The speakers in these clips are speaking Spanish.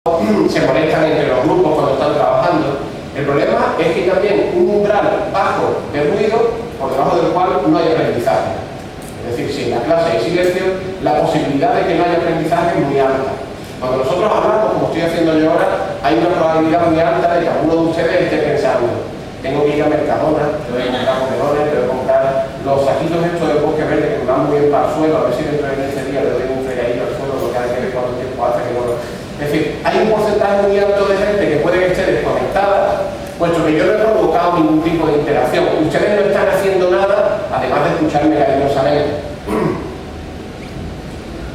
se molestan entre los grupos cuando están trabajando. El problema es que también un umbral bajo de ruido por debajo del cual no hay aprendizaje. Es decir, si en la clase hay silencio, la posibilidad de que no haya aprendizaje es muy alta. Cuando nosotros hablamos, como estoy haciendo yo ahora, hay una probabilidad muy alta de que alguno de ustedes esté pensando: tengo que ir a Mercadona, tengo que comprar melones, tengo que comprar los saquitos estos de bosque verde que me van muy bien para el suelo, a ver si dentro de 15 días le doy un fregadillo al suelo, porque hay que ver cuánto tiempo hace que no lo... Es decir, hay un porcentaje muy alto de gente que puede que esté desconectada, puesto que yo no he provocado ningún tipo de interacción. Ustedes no están haciendo nada, además de escucharme cariñosamente.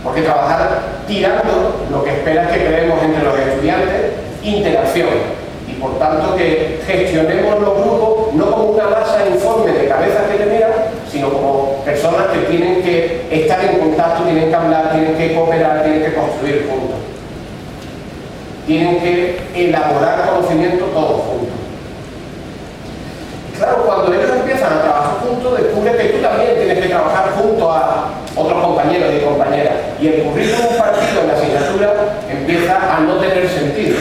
Porque trabajar tirando lo que espera es que creemos entre los estudiantes interacción. Y por tanto que gestionemos los grupos no como una masa informe de cabezas que te miran, sino como personas que tienen que estar en contacto, tienen que hablar, tienen que cooperar, tienen que construir juntos. Tienen que elaborar conocimiento todos juntos. Claro, cuando ellos empiezan a trabajar juntos, descubren que tú también tienes que trabajar junto a otros compañeros y compañeras. Y el currículum partido en la asignatura empieza a no tener sentido.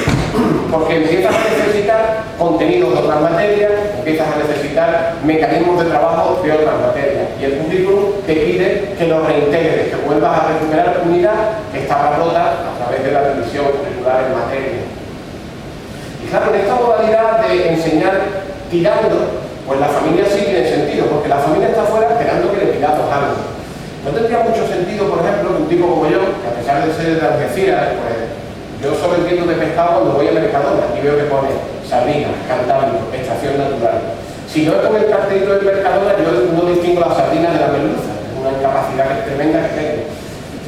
Porque empiezas a necesitar contenidos de otras materias, empiezas a necesitar mecanismos de trabajo de otras materias. Y el currículum te pide que lo reintegres, que vuelvas a recuperar unidad que estaba rota a través de la división curricular en materia. Y claro, en esta modalidad de enseñar tirando, pues la familia sí tiene sentido, porque la familia está afuera esperando que le pidamos algo. No tendría mucho sentido, por ejemplo, que un tipo como yo, que a pesar de ser de Algeciras, pues yo solo entiendo de pescado cuando voy a Mercadona y veo que pone sardinas, Cantábrico, extracción natural. Si no con el cartelito del Mercadona, yo no distingo las sardinas de la merluza. Es una incapacidad tremenda que tengo.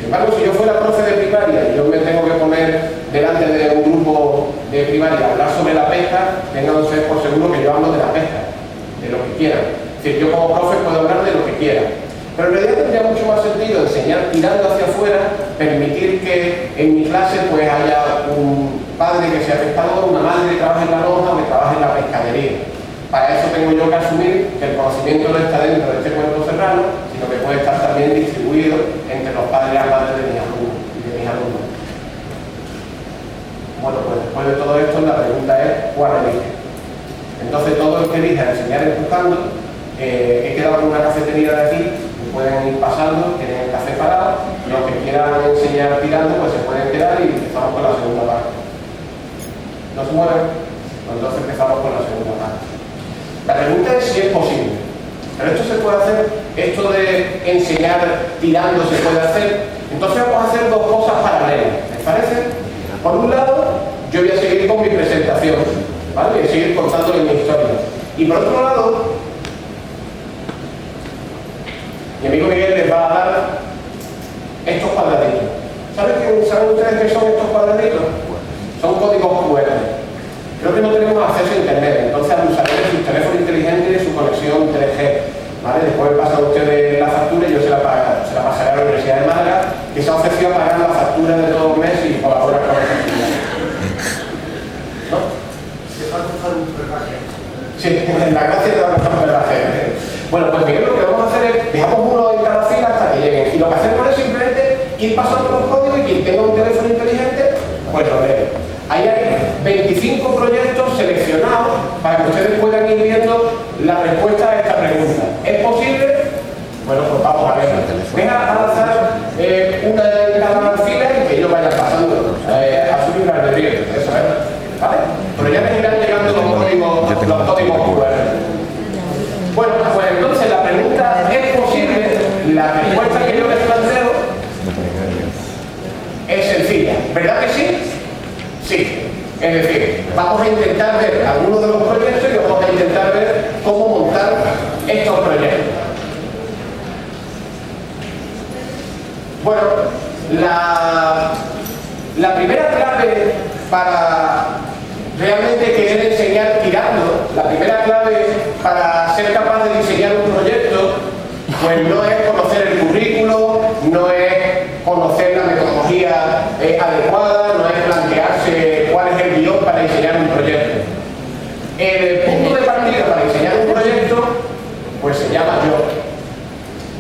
Sin embargo, si yo fuera profe de primaria y yo me tengo que poner delante de un grupo de primaria a hablar sobre la pesca, tengan ustedes por seguro que yo hablo de la pesca, de lo que quieran. Es decir, yo como profe puedo hablar de lo que quiera. Pero en realidad tendría mucho más sentido enseñar tirando hacia afuera, permitir que en mi clase pues haya un padre que sea pescador, una madre que trabaje en la lonja o que trabaje en la pescadería. Para eso tengo yo que asumir que el conocimiento no está dentro de este cuerpo serrano, sino que puede estar también distribuido entre los padres y las madres de mis alumnos y de mis alumnos. Bueno, pues después de todo esto la pregunta es ¿cuál elige? Entonces todo el que elija enseñar empujando, he quedado con una cafetería de aquí, pueden ir pasando, tienen el café parado, los que quieran enseñar tirando pues se pueden quedar y empezamos con la segunda parte. ¿No se mueven? Entonces empezamos con la segunda parte. La pregunta es si es posible. Pero esto se puede hacer, esto de enseñar tirando se puede hacer. Entonces vamos a hacer dos cosas paralelas, ¿les parece? Por un lado, yo voy a seguir con mi presentación, ¿vale? Voy a seguir contándole mi historia. Y por otro lado, mi amigo Miguel les va a dar estos cuadraditos. ¿Saben ustedes qué son estos cuadraditos? Son códigos QR. Creo que no tenemos acceso a internet, entonces usaré su teléfono inteligente y su conexión 3G. ¿Vale? Después pasan ustedes la factura y yo se la pasaré a la Universidad de Málaga, que se ha ofrecido a pagar la factura de todo el mes y colabora con la factura. ¿No? Sí, la gracia de la verdad. Bueno, pues Miguel, lo que vamos a hacer es, dejamos uno en cada fila hasta que lleguen. Y lo que hacemos es simplemente ir pasando los códigos y quien tenga un teléfono inteligente, pues lo lee. Ahí hay 25 proyectos seleccionados para que ustedes puedan ir viendo la respuesta a esta pregunta. ¿Es posible? Bueno, pues vamos a ver. Venga a lanzar una en cada fila y que ellos vayan pasando a su libre albedrío. Eso es. ¿Vale? Pero ya me irán llegando los códigos QR. Bueno, pues entonces la pregunta ¿es posible? La respuesta que yo les planteo es sencilla. ¿Verdad que sí? Sí. Es decir, vamos a intentar ver algunos de los proyectos y vamos a intentar ver cómo montar estos proyectos. Bueno, la primera clave para realmente querer enseñar tirando, la primera clave para ser capaz de diseñar un proyecto, pues no es conocer el currículo, no es conocer la metodología adecuada, no es plantearse cuál es el guión para diseñar un proyecto. El punto de partida para diseñar un proyecto, pues se llama yo.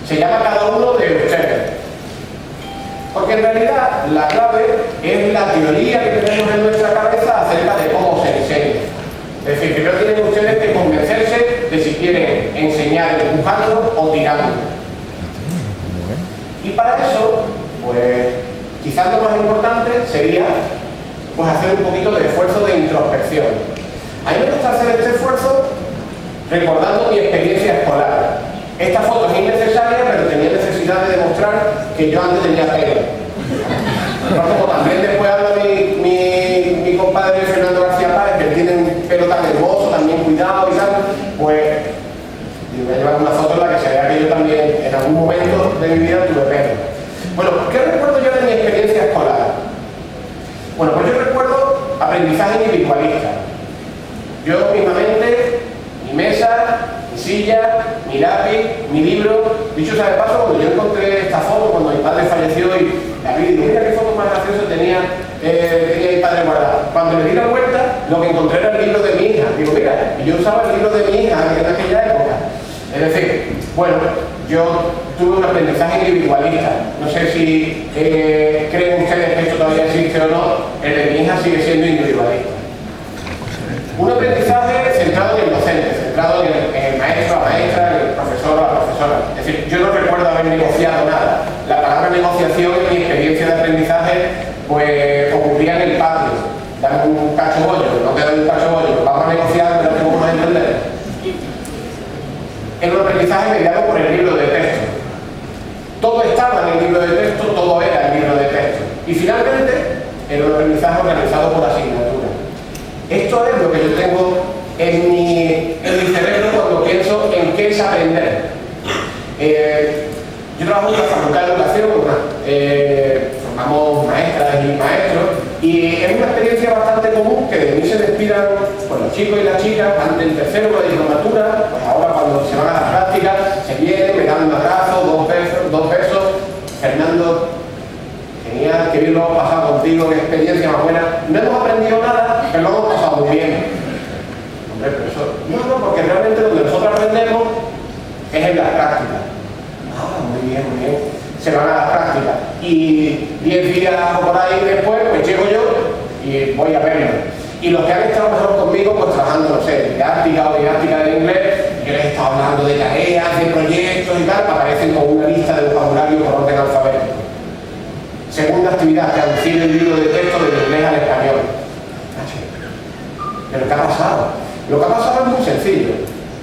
Se llama cada uno de ustedes. Porque en realidad la clave es la teoría que tenemos en nuestra para eso, pues quizás lo más importante sería pues hacer un poquito de esfuerzo de introspección. A mí me gusta hacer este esfuerzo recordando mi experiencia escolar. Esta foto es innecesaria, pero tenía necesidad de demostrar que yo antes tenía pelo. Pero como también después habla mi compadre Fernando García Páez, que tiene un pelo tan hermoso, también cuidado y tal, pues voy a llevar una foto en la que se vea que yo también en algún momento de mi vida tuve pelo. Bueno, ¿qué recuerdo yo de mi experiencia escolar? Bueno, pues yo recuerdo aprendizaje individualista. Yo mismamente, mi mesa, mi silla, mi lápiz, mi libro. Dicho sea de paso, cuando yo encontré esta foto, cuando mi padre falleció y la vi, digo, mira qué foto más graciosa tenía mi padre guardada. Cuando le di la vuelta, lo que encontré era el libro de mi hija. Digo, mira, y yo usaba el libro de mi hija en aquella época. Es decir, bueno, yo tuve un aprendizaje individualista. No sé si creen ustedes que esto todavía existe o no. El de mi hija sigue siendo individualista. Un aprendizaje centrado en el docente, centrado en el maestro, la maestra, el profesor o la profesora. Es decir, yo no recuerdo haber negociado nada. La palabra negociación en mi experiencia de aprendizaje pues ocurría en el patio. Dan un cacho bollo, no te dan un cacho bollo, vamos a negociar, pero no vamos a entender. En un aprendizaje mediado por el libro de texto. Todo estaba en el libro de texto, todo era el libro de texto. Y finalmente, en un aprendizaje organizado por asignatura. Esto es lo que yo tengo en mi cerebro cuando pienso en qué es aprender. Yo trabajo en la Facultad de Educación, formamos maestras y maestros, y es una experiencia bastante común que de mí se despidan pues, los chicos y las chicas antes del tercero de diplomatura. Pues ahora cuando se van a la práctica, se vienen, me dan un abrazo, dos besos. Fernando, genial, que bien lo hemos pasado contigo, qué experiencia más buena. No hemos aprendido nada, pero lo hemos pasado muy bien. Hombre, pero eso, no, porque realmente donde nosotros aprendemos es en las prácticas. Ah, muy bien, muy bien. Se van a las prácticas. Y 10 días o por ahí después, pues llego yo y voy a verlo. Y los que han estado mejor conmigo, pues trabajando, no sé, didáctica o didáctica de inglés, yo les he estado hablando de tareas, de proyectos y tal, aparecen con una lista de vocabulario por orden alfabético. Segunda actividad, traducir el libro de texto del inglés al español. ¿Pero qué ha pasado? Lo que ha pasado es muy sencillo.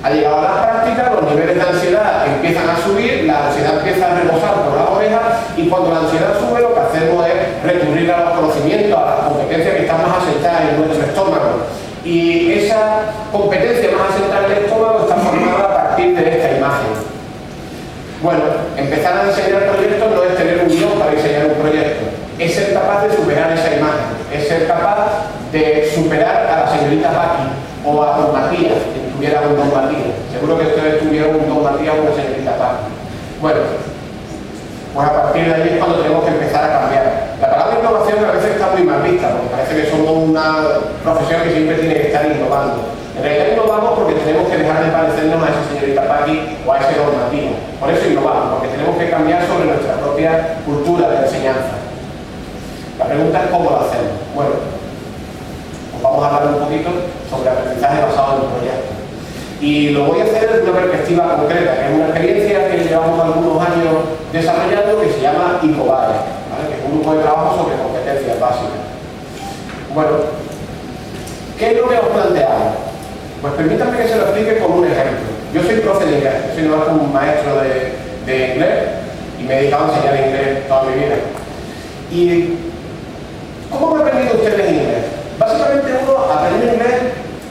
Ha llegado a la práctica, los niveles de ansiedad empiezan a subir, la ansiedad empieza a rebosar por las orejas y cuando la ansiedad sube lo que hacemos es recurrir a los conocimientos, a las competencias que están más asentadas en nuestro estómago. Y esa competencia más asentada en el estómago está formada a partir de esta imagen. Bueno, empezar a diseñar proyectos no es tener un guión para diseñar un proyecto, es ser capaz de superar esa imagen, es ser capaz de superar a la señorita Paqui o a don Matías, que tuviera un don Matías. Seguro que ustedes tuvieron un don Matías o una señorita Paqui. Bueno, pues a partir de ahí es cuando tenemos que empezar a cambiar. La palabra innovación a veces está muy mal vista, porque parece que somos una profesión que siempre tiene que estar innovando. En realidad innovamos porque tenemos que dejar de parecernos a esa señorita Paqui o a ese don Matías. Por eso innovamos, porque tenemos que cambiar sobre nuestra propia cultura de enseñanza. La pregunta es cómo lo hacemos. Bueno, pues vamos a hablar un poquito sobre aprendizaje basado en un proyecto. Y lo voy a hacer desde una perspectiva concreta, que es una experiencia que llevamos algunos años desarrollando que se llama ICOBAE, ¿vale? Que es un grupo de trabajo sobre competencias básicas. Bueno, ¿qué es lo que os planteamos? Pues permítanme que se lo explique con un ejemplo. Yo soy profe de inglés, soy un maestro de inglés y me he dedicado a enseñar inglés toda mi vida. ¿Y cómo han aprendido ustedes inglés? Básicamente uno aprende inglés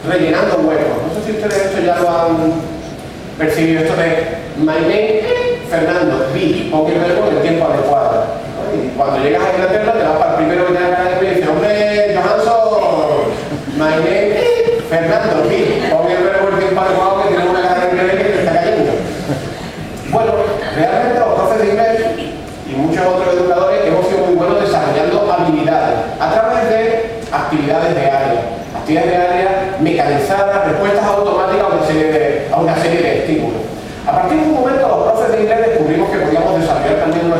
rellenando huecos. No sé si ustedes esto ya lo han percibido, esto de my name, Fernando, be, pon el verbo en el tiempo adecuado. ¿No? Y cuando llegas a Inglaterra te vas para el primero que te da la academia y dices, hombre, Johansson, my name, Fernando, be, pon el verbo en el tiempo adecuado que tenemos una academia que te está cayendo. Bueno, realmente los profes de inglés y muchos otros educadores hemos sido muy buenos desarrollando habilidades a través de actividades de área mecanizadas, respuestas automáticas a una serie de estímulos. A partir de un momento los profes de inglés descubrimos que podíamos desarrollar también en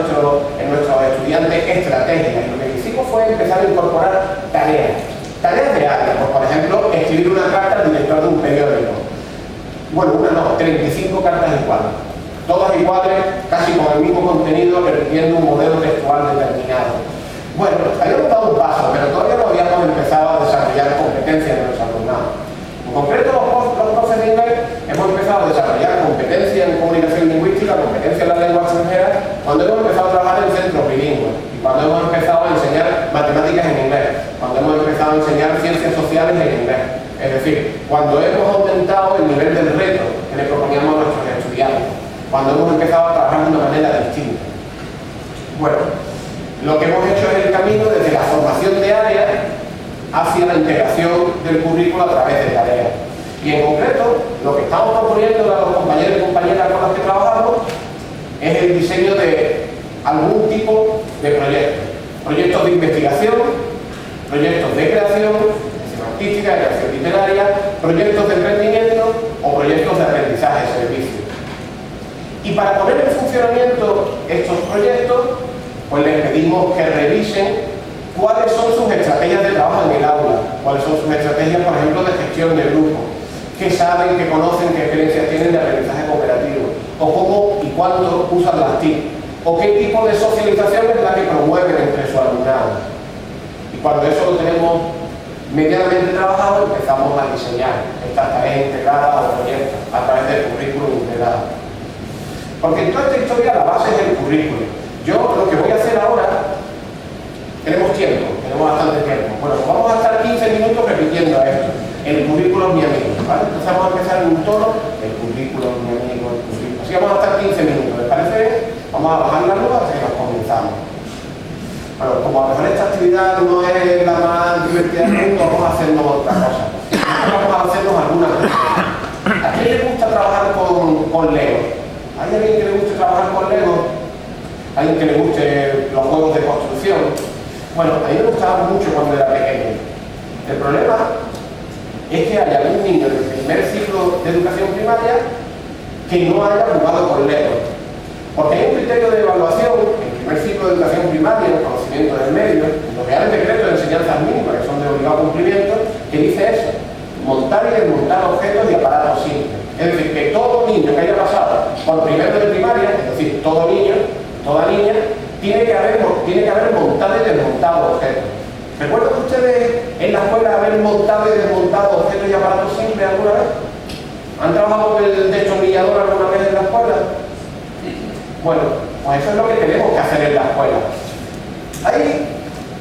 nuestros estudiantes estrategias, y lo que hicimos fue empezar a incorporar tareas de área, pues, por ejemplo, escribir una carta al director de un periódico. Bueno, 35 cartas iguales. todas iguales, casi con el mismo contenido, repitiendo un modelo textual determinado. Bueno, habíamos dado un paso, pero todavía no habíamos empezado a desarrollar competencias de los alumnados. En concreto, los profes de inglés hemos empezado a desarrollar competencia en comunicación lingüística, competencia en la lengua extranjera, cuando hemos empezado a trabajar en centros bilingües, y cuando hemos empezado a enseñar matemáticas en inglés, cuando hemos empezado a enseñar ciencias sociales en inglés. Es decir, cuando hemos aumentado el nivel del reto que le proponíamos a nuestros estudiantes, cuando hemos empezado a trabajar de una manera distinta. Bueno, lo que hemos hecho es el camino desde la formación de áreas hacia la integración del currículo a través de tareas. Y en concreto, lo que estamos proponiendo a los compañeros y compañeras con los que trabajamos es el diseño de algún tipo de proyectos. Proyectos de investigación, proyectos de creación artística, de creación literaria, proyectos de emprendimiento o proyectos de aprendizaje y servicio. Y para poner en funcionamiento estos proyectos, pues les pedimos que revisen cuáles son sus estrategias de trabajo en el aula, cuáles son sus estrategias, por ejemplo, de gestión de grupo, qué saben, qué conocen, qué experiencias tienen de aprendizaje cooperativo, o cómo y cuánto usan las TIC, o qué tipo de socialización es la que promueven entre su alumnado. Y cuando eso lo tenemos medianamente trabajado, empezamos a diseñar estas tareas integradas o proyectos a través del currículum integrado. Porque en toda esta historia la base es el currículum. Yo lo que voy a hacer ahora, tenemos tiempo, tenemos bastante tiempo. Bueno, pues vamos a estar 15 minutos repitiendo esto. El currículum es mi amigo, ¿vale? Entonces vamos a empezar en un tono, el currículum es mi amigo, el currículum. Así vamos a estar 15 minutos, ¿les parece bien? Vamos a bajar la luz hasta que nos comenzamos. Bueno, como a lo mejor esta actividad no es la más divertida del mundo, vamos a hacernos otra cosa. Vamos a hacernos algunas cosas. ¿A quién le gusta trabajar con Lego? ¿Hay alguien que le guste trabajar con Lego? ¿Alguien que le guste los juegos de construcción? Bueno, a mí me gustaba mucho cuando era pequeño. El problema es que hay algún niño del primer ciclo de educación primaria que no haya jugado con Lego. Porque hay un criterio de evaluación en el primer ciclo de educación primaria, en el conocimiento del medio, en los reales decretos de enseñanzas mínimas, que son de obligado cumplimiento, que dice eso: montar y desmontar objetos y aparatos simples. Es decir, que todo niño que haya pasado por primero de primaria, es decir, todo niño, toda niña, tiene que haber montado y desmontado objetos. ¿Recuerdan ustedes en la escuela haber montado y desmontado objetos y aparatos simples alguna vez? ¿Han trabajado con el destornillador alguna vez en la escuela? Bueno, pues eso es lo que tenemos que hacer en la escuela. Hay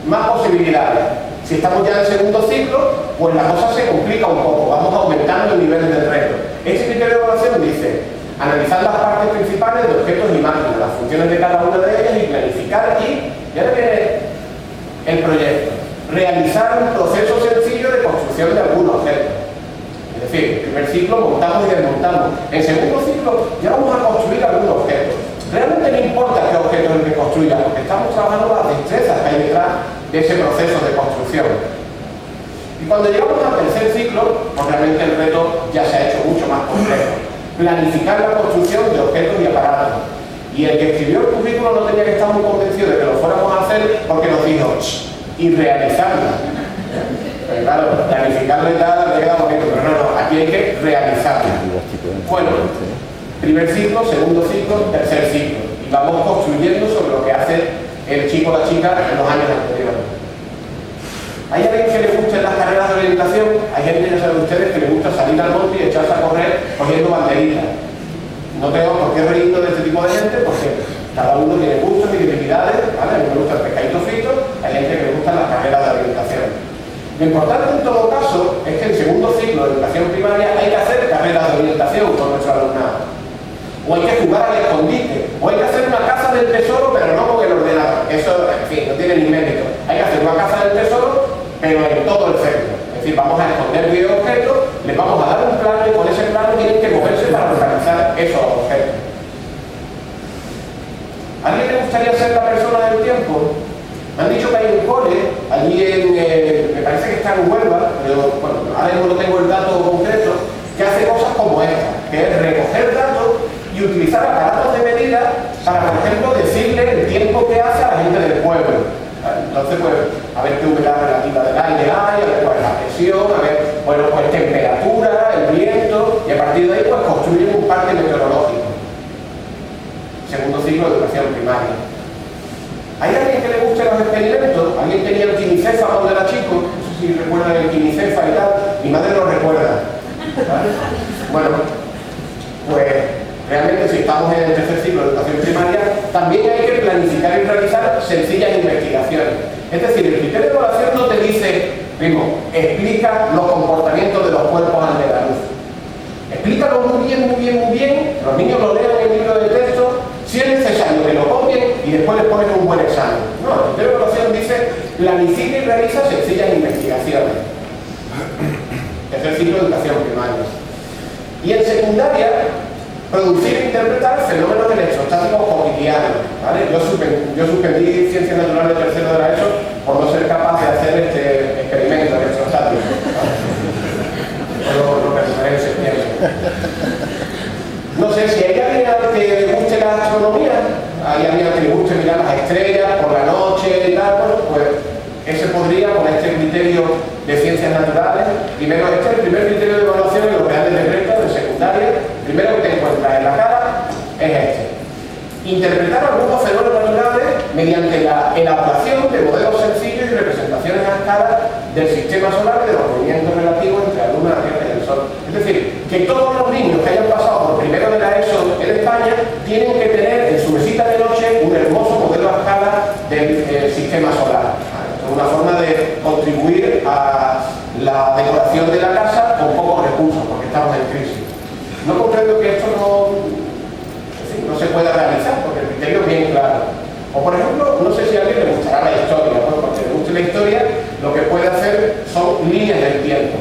más posibilidades. Si estamos ya en el segundo ciclo, pues la cosa se complica un poco, vamos aumentando el nivel del reto. Este criterio de evaluación dice: analizar las partes principales de objetos y máquinas, las funciones de cada una de ellas y planificar ya viene el proyecto. Realizar un proceso sencillo de construcción de algún objeto. Es decir, en primer ciclo montamos y desmontamos. En segundo ciclo ya vamos a construir algún objeto. Realmente no importa qué objeto es el que construya, porque estamos trabajando las destrezas que hay detrás de ese proceso de construcción. Y cuando llegamos al tercer ciclo, pues realmente el reto ya se ha hecho mucho más complejo. Planificar la construcción de objetos y aparatos. Y el que escribió el currículo no tenía que estar muy convencido de que lo fuéramos a hacer, porque nos dijo: y realizarla. Pero claro, planificarla y tal, le queda bonito, pero no, aquí hay que realizarla. Bueno, primer ciclo, segundo ciclo, tercer ciclo. Y vamos construyendo sobre lo que hace el chico o la chica en los años anteriores. ¿Hay alguien que le guste las carreras de orientación? Hay gente, ya saben ustedes, que le gusta salir al monte y echarse a correr cogiendo banderitas. No tengo por qué reírnos de este tipo de gente, porque cada uno tiene gustos y debilidades, ¿vale? A mí me gusta el pescadito frito, hay gente que le gustan las carreras de orientación. Lo importante en todo caso es que en segundo ciclo de educación primaria hay que hacer carreras de orientación con nuestro alumnado. O hay que jugar al escondite, o hay que hacer una casa del tesoro, pero no con el ordenador. Eso, en fin, no tiene ni mérito. Hay que hacer una casa del tesoro, pero en todo el centro. Es decir, vamos a esconder 10 objetos, les vamos a dar un plano y con ese plano tienen que moverse para localizar esos objetos. ¿A alguien le gustaría ser la persona del tiempo? Me han dicho que hay un cole, allí me parece que está en Huelva, pero bueno, ahora mismo no tengo el dato concreto, que hace cosas como esta, que es recoger datos y utilizar aparatos de medida para, por ejemplo, decirle el tiempo que hace a la gente del pueblo. Entonces, pues, a ver qué humedad relativa del aire hay, a ver cuál es la presión, a ver, bueno, pues temperatura, el viento, y a partir de ahí, pues, construyen un parque meteorológico. primaria. ¿Hay alguien que le guste los experimentos? ¿Alguien tenía el quimicefa cuando era chico? No sé si recuerdan el quimicefa y tal. Mi madre lo recuerda. ¿Vale? Bueno, pues realmente si estamos en el tercer ciclo de educación primaria, también hay que planificar y realizar sencillas investigaciones. Es decir, el criterio de evaluación no te dice, primo, explica los comportamientos de los cuerpos ante la luz. Explícalo muy bien, los niños lo lean en el libro de texto, si es necesario que lo copien y después les ponen un buen examen. No, el criterio de evaluación dice, planifica y realiza sencillas investigaciones. Tercer ciclo de educación primaria. Y en secundaria, producir e interpretar fenómenos electrostáticos cotidianos. ¿Vale? Yo suspendí Ciencias Naturales tercero de la ESO por no ser capaz de hacer este experimento electrostático. Lo presentaré en septiembre. No sé si hay alguien al que le guste la astronomía, hay alguien al que le guste mirar las estrellas por la noche y tal, bueno, pues ese podría, con este criterio de ciencias naturales, primero el primer criterio de evaluación en los reales de recta de secundaria, primero que te encuentras en la cara es este. Interpretar algunos fenómenos naturales mediante la elaboración de modelos sencillos y representaciones a escala del sistema solar y de los movimientos relativos entre la Luna, la Tierra y el Sol. Es decir, que todos los niños que hayan pasado por primero de la ESO en España tienen que tener en su mesita de noche un hermoso modelo a escala del sistema solar. Una forma de contribuir a la decoración de la casa con pocos recursos, porque estamos en crisis. No comprendo que esto no se pueda realizar, porque el criterio es bien claro. O por ejemplo, no sé si a alguien le gustará la historia, ¿no? Porque le guste la historia, lo que puede hacer son líneas del tiempo.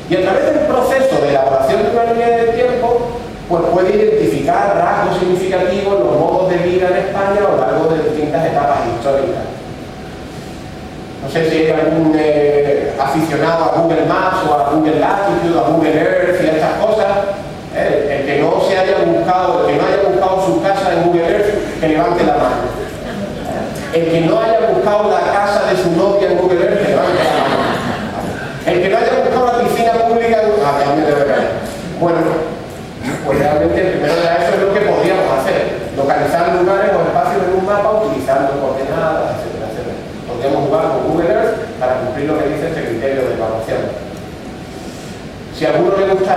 Y a través del proceso de elaboración de una línea del tiempo, pues puede identificar rasgos significativos en los modos de vida en España a lo largo de distintas etapas históricas. No sé si hay algún aficionado a Google Maps o a Google Latitude o a Google Earth y a estas cosas. El que no haya buscado su casa en Google Earth, que levante la mano. El que no haya buscado la casa de su novia en Google Earth, que levante la mano. El que no haya buscado la piscina pública en Google Earth, también debe caer. Bueno, pues realmente el primero de eso es lo que podríamos hacer. Localizar lugares o espacios en un mapa utilizando coordenadas, etcétera, etcétera. Podríamos jugar con Google Earth para cumplir lo que dice este criterio de evaluación. Si a alguno le gusta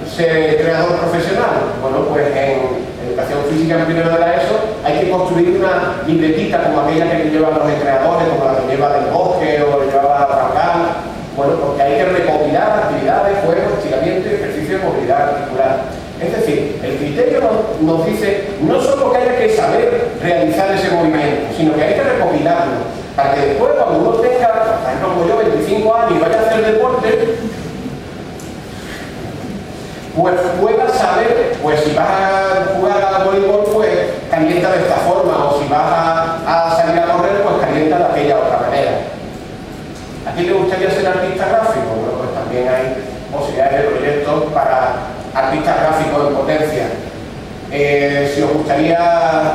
ser entrenador profesional, bueno, pues en educación física en primero de la ESO hay que construir una libretita como aquella que llevan los entrenadores, como la que lleva Del Bosque o lleva Frangal. Bueno, porque hay que recopilar actividades, juegos, estiramiento y ejercicio de movilidad articular. Es decir, el criterio nos dice no solo que haya que saber realizar ese movimiento, sino que hay que recopilarlo, para que después cuando uno tenga, por ejemplo como yo, 25 años y vaya a hacer deporte, pues puedas saber, pues si vas a jugar al voleibol, pues calienta de esta forma, o si vas a salir a correr, pues calienta de aquella otra manera. ¿A ti te gustaría ser artista gráfico? Bueno, pues también hay posibilidades de proyectos para artistas gráficos en potencia. Si os gustaría,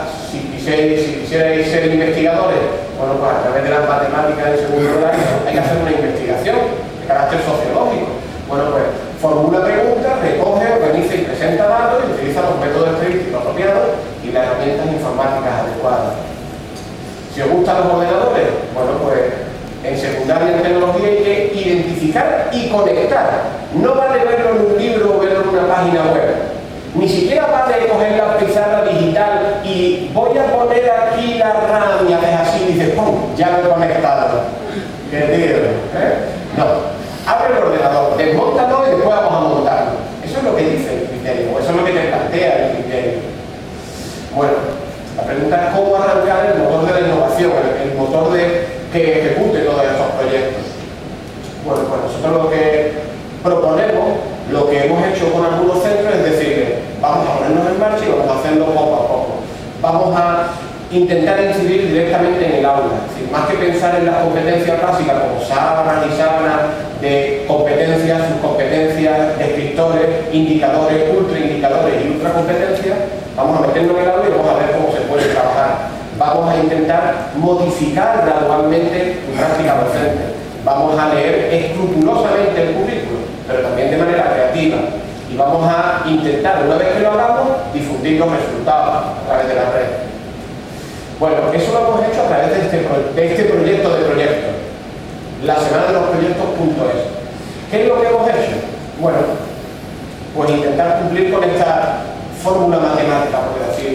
si quisierais ser investigadores, bueno, pues a través de las matemáticas del segundo grado hay que hacer una investigación de carácter sociológico. Bueno, pues formula preguntas, recoge, organiza y presenta datos y utiliza los métodos estadísticos apropiados y las herramientas informáticas adecuadas. Si os gustan los ordenadores, bueno, pues en secundaria en tecnología hay que identificar y conectar. No vale verlo en un libro o verlo en una página web. Ni siquiera vale coger la pizarra digital y voy a poner aquí la RAM y haces así y dices, ¡pum!, ya lo he conectado. ¿Qué digo? No. Abre el ordenador, desmóntalo y después vamos a montarlo. Eso es lo que dice el criterio, o eso es lo que te plantea el criterio. Bueno, la pregunta es cómo arrancar el motor de la innovación, el motor que ejecute todos estos proyectos. Bueno, pues nosotros lo que proponemos, lo que hemos hecho con algunos centros es decir, vamos a ponernos en marcha y vamos a hacerlo poco a poco. Vamos a intentar incidir directamente en el aula, es decir, más que pensar en las competencias básicas como sábanas y sábanas de competencias, subcompetencias, descriptores, indicadores, ultraindicadores y ultracompetencias, vamos a meternos en el aula y vamos a ver cómo se puede trabajar. Vamos a intentar modificar gradualmente tu práctica docente. Vamos a leer escrupulosamente el currículo, pero también de manera creativa. Y vamos a intentar, una vez que lo hagamos, difundir los resultados a través de la red. Bueno, eso lo hemos hecho a través de este proyecto de proyectos, la semana de los proyectos.es. ¿Qué es lo que hemos hecho? Bueno, pues intentar cumplir con esta fórmula matemática,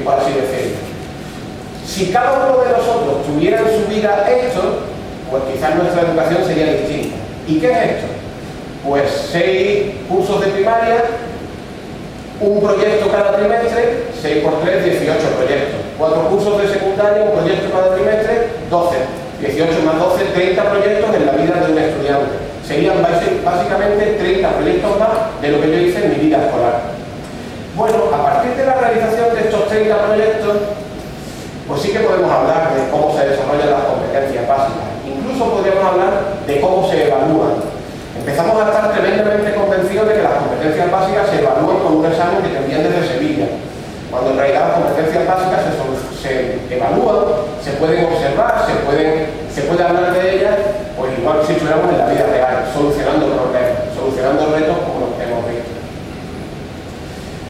por así decirlo. Si cada uno de nosotros tuviera en su vida esto, pues quizás nuestra educación sería distinta. ¿Y qué es esto? Pues 6 cursos de primaria, un proyecto cada trimestre, 6 por 3, 18 proyectos. 4 cursos de secundaria, un proyecto cada trimestre, 12. 18 más 12, 30 proyectos en la vida de un estudiante. Serían básicamente 30 proyectos más de lo que yo hice en mi vida escolar. Bueno, a partir de la realización de estos 30 proyectos, pues sí que podemos hablar de cómo se desarrollan las competencias básicas. Incluso podríamos hablar de cómo se evalúan. Empezamos a estar tremendamente convencidos de que las competencias básicas se evalúan con un examen que te envían desde Sevilla, cuando en realidad las competencias básicas se evalúan, se pueden observar, se puede hablar de ellas, pues igual si estuviéramos en la vida real, solucionando problemas, solucionando retos